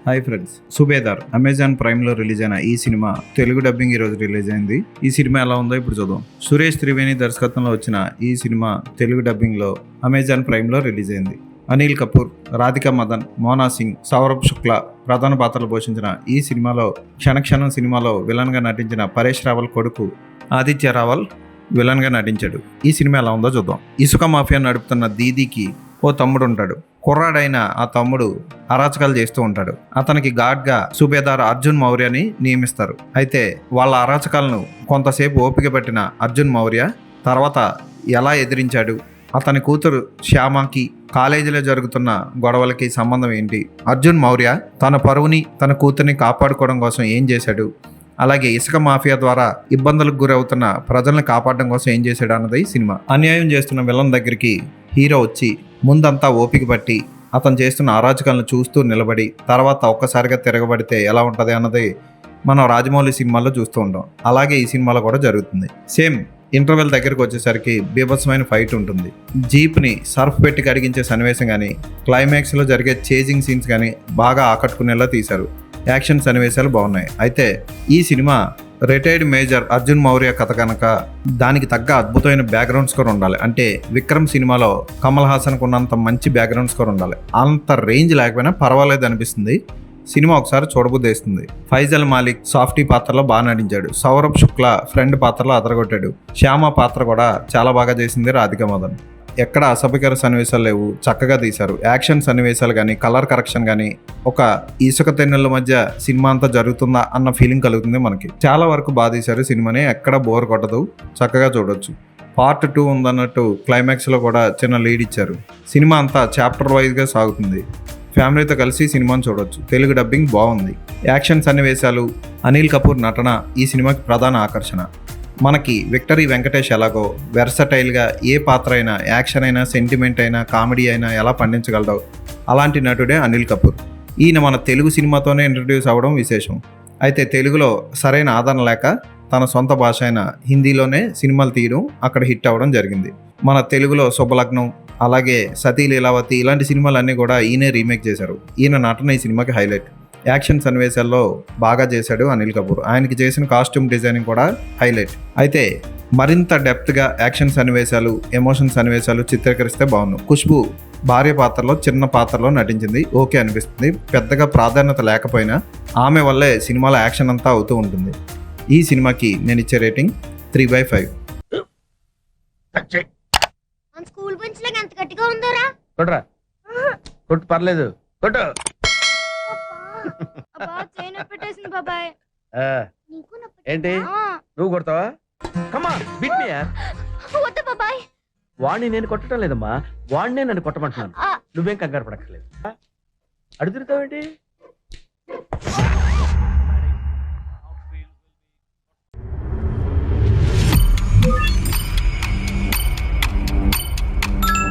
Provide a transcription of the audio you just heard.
Hi friends, Subedaar Amazon ప్రైమ్లో release అయిన ఈ సినిమా తెలుగు డబ్బింగ్ ఈరోజు రిలీజ్ అయింది. ఈ సినిమా ఎలా ఉందో ఇప్పుడు చూద్దాం. సురేష్ త్రివేణి దర్శకత్వంలో వచ్చిన ఈ సినిమా తెలుగు డబ్బింగ్లో అమెజాన్ ప్రైమ్లో రిలీజ్ అయింది. అనిల్ కపూర్, రాధికా మదన్, మోనా సింగ్, సౌరభ్ శుక్లా ప్రధాన పాత్రలు పోషించిన ఈ సినిమాలో క్షణక్షణం సినిమాలో విలన్గా నటించిన పరేష్ రావల్ కొడుకు ఆదిత్య రావల్ విలన్గా నటించాడు. ఈ సినిమా ఎలా ఉందో చూద్దాం. ఇసుక మాఫియా నడుపుతున్న దీదీకి ఓ తమ్ముడు ఉంటాడు. కుర్రాడైన ఆ తమ్ముడు అరాచకాలు చేస్తూ ఉంటాడు. అతనికి గార్డ్గా సుబేదార్ అర్జున్ మౌర్యని నియమిస్తారు. అయితే వాళ్ళ అరాచకాలను కొంతసేపు ఓపిక పట్టిన అర్జున్ మౌర్య తర్వాత ఎలా ఎదిరించాడు, అతని కూతురు శ్యామకి కాలేజీలో జరుగుతున్న గొడవలకి సంబంధం ఏంటి, అర్జున్ మౌర్య తన పరువుని తన కూతుర్ని కాపాడుకోవడం కోసం ఏం చేశాడు, అలాగే ఇసుక మాఫియా ద్వారా ఇబ్బందులకు గురవుతున్న ప్రజల్ని కాపాడడం కోసం ఏం చేశాడు అన్నది సినిమా. అన్యాయం చేస్తున్న విలన్ దగ్గరికి హీరో వచ్చి ముందంతా ఓపిక పట్టి అతను చేస్తున్న అరాచకాలను చూస్తూ నిలబడి తర్వాత ఒక్కసారిగా తిరగబడితే ఎలా ఉంటుంది అన్నది మనం రాజమౌళి సినిమాల్లో చూస్తూ ఉంటాం. అలాగే ఈ సినిమాలో కూడా జరుగుతుంది. సేమ్ ఇంటర్వెల్ దగ్గరకు వచ్చేసరికి బీభత్సమైన ఫైట్ ఉంటుంది. జీప్ని సర్ఫ్ పెట్టి కడిగించే సన్నివేశం కానీ, క్లైమాక్స్లో జరిగే చేజింగ్ సీన్స్ కానీ బాగా ఆకట్టుకునేలా తీశారు. యాక్షన్ సన్నివేశాలు బాగున్నాయి. అయితే ఈ cinema retired major Arjun Maurya కథ కనుక దానికి తగ్గ అద్భుతమైన బ్యాక్గ్రౌండ్ స్కోర్ ఉండాలి. అంటే విక్రమ్ సినిమాలో కమల్ హాసన్కు ఉన్నంత మంచి బ్యాక్గ్రౌండ్ స్కోర్ ఉండాలి. అంత రేంజ్ లేకపోయినా పర్వాలేదు అనిపిస్తుంది. సినిమా ఒకసారి చూడబుద్దేస్తుంది. ఫైజల్ మాలిక్ సాఫ్టీ పాత్రలో బాగా నటించాడు. సౌరభ్ శుక్లా ఫ్రెండ్ పాత్రలో అదరగొట్టాడు. శ్యామ పాత్ర కూడా చాలా బాగా చేసింది రాధికా మదన్. ఎక్కడ అసభ్యకర సన్నివేశాలు లేవు, చక్కగా తీశారు. యాక్షన్ సన్నివేశాలు కానీ, కలర్ కరెక్షన్ కానీ, ఒక ఇసుక తెన్నెల మధ్య సినిమా అంతా జరుగుతుందా అన్న ఫీలింగ్ కలుగుతుంది మనకి. చాలా వరకు బాగా తీశారు సినిమాని, ఎక్కడ బోర్ కొట్టదు, చక్కగా చూడొచ్చు. పార్ట్ 2 ఉందన్నట్టు క్లైమాక్స్లో కూడా చిన్న లీడ్ ఇచ్చారు. సినిమా అంతా చాప్టర్ వైజ్గా సాగుతుంది. ఫ్యామిలీతో కలిసి సినిమాని చూడొచ్చు. తెలుగు డబ్బింగ్ బాగుంది. యాక్షన్ సన్నివేశాలు, అనిల్ కపూర్ నటన ఈ సినిమాకి ప్రధాన ఆకర్షణ. మనకి విక్టరీ వెంకటేష్ ఎలాగో వెర్సటైల్గా ఏ పాత్ర అయినా, యాక్షన్ అయినా, సెంటిమెంట్ అయినా, కామెడీ అయినా ఎలా పండించగలడో అలాంటి నటుడే అనిల్ కపూర్. ఈయన మన తెలుగు సినిమాతోనే ఇంట్రడ్యూస్ అవ్వడం విశేషం. అయితే తెలుగులో సరైన ఆదరణ లేక తన సొంత భాష అయిన హిందీలోనే సినిమాలు తీయడం, అక్కడ హిట్ అవ్వడం జరిగింది. మన తెలుగులో శుభలగ్నం, అలాగే సతీ లీలావతి ఇలాంటి సినిమాలన్నీ కూడా ఈయనే రీమేక్ చేశారు. ఈయన నటన ఈ సినిమాకి హైలైట్. యాక్షన్ సన్నివేశాల్లో బాగా చేశాడు అనిల్ కపూర్. ఆయనకి చేసిన కాస్ట్యూమ్ డిజైనింగ్ కూడా హైలైట్. అయితే మరింత డెప్త్గా యాక్షన్ సన్నివేశాలు, ఎమోషన్ సన్నివేశాలు చిత్రీకరిస్తే బాగుంది. ఖుష్బు భార్య పాత్రలో చిన్న పాత్రలో నటించింది, ఓకే అనిపిస్తుంది. పెద్దగా ప్రాధాన్యత లేకపోయినా ఆమె వల్లే సినిమాలో యాక్షన్ అంతా అవుతూ ఉంటుంది. ఈ సినిమాకి నేను ఇచ్చే రేటింగ్ 3/5. స్కూల్ బెంచ్ లాగా ఎంత గట్టిగా ఉందోరా? కొట్రా, కొట్టు, పర్లేదు, కొట్టు. అబ్బా చైన్ పెట్టేసింది బాబాయ్. ఆ, నీకు ఏంటి నువ్వు కొడతావా? కమా బిట్ మీ యార్. వద్దు బాబాయ్. వాడిని నేను కొట్టడం లేదమ్మా, వాడినే నన్ను కొట్టమంటున్నాను. ఆ. నువ్వేం కంగారు పడక్కర్లేదు. అడుగుతావేంటి?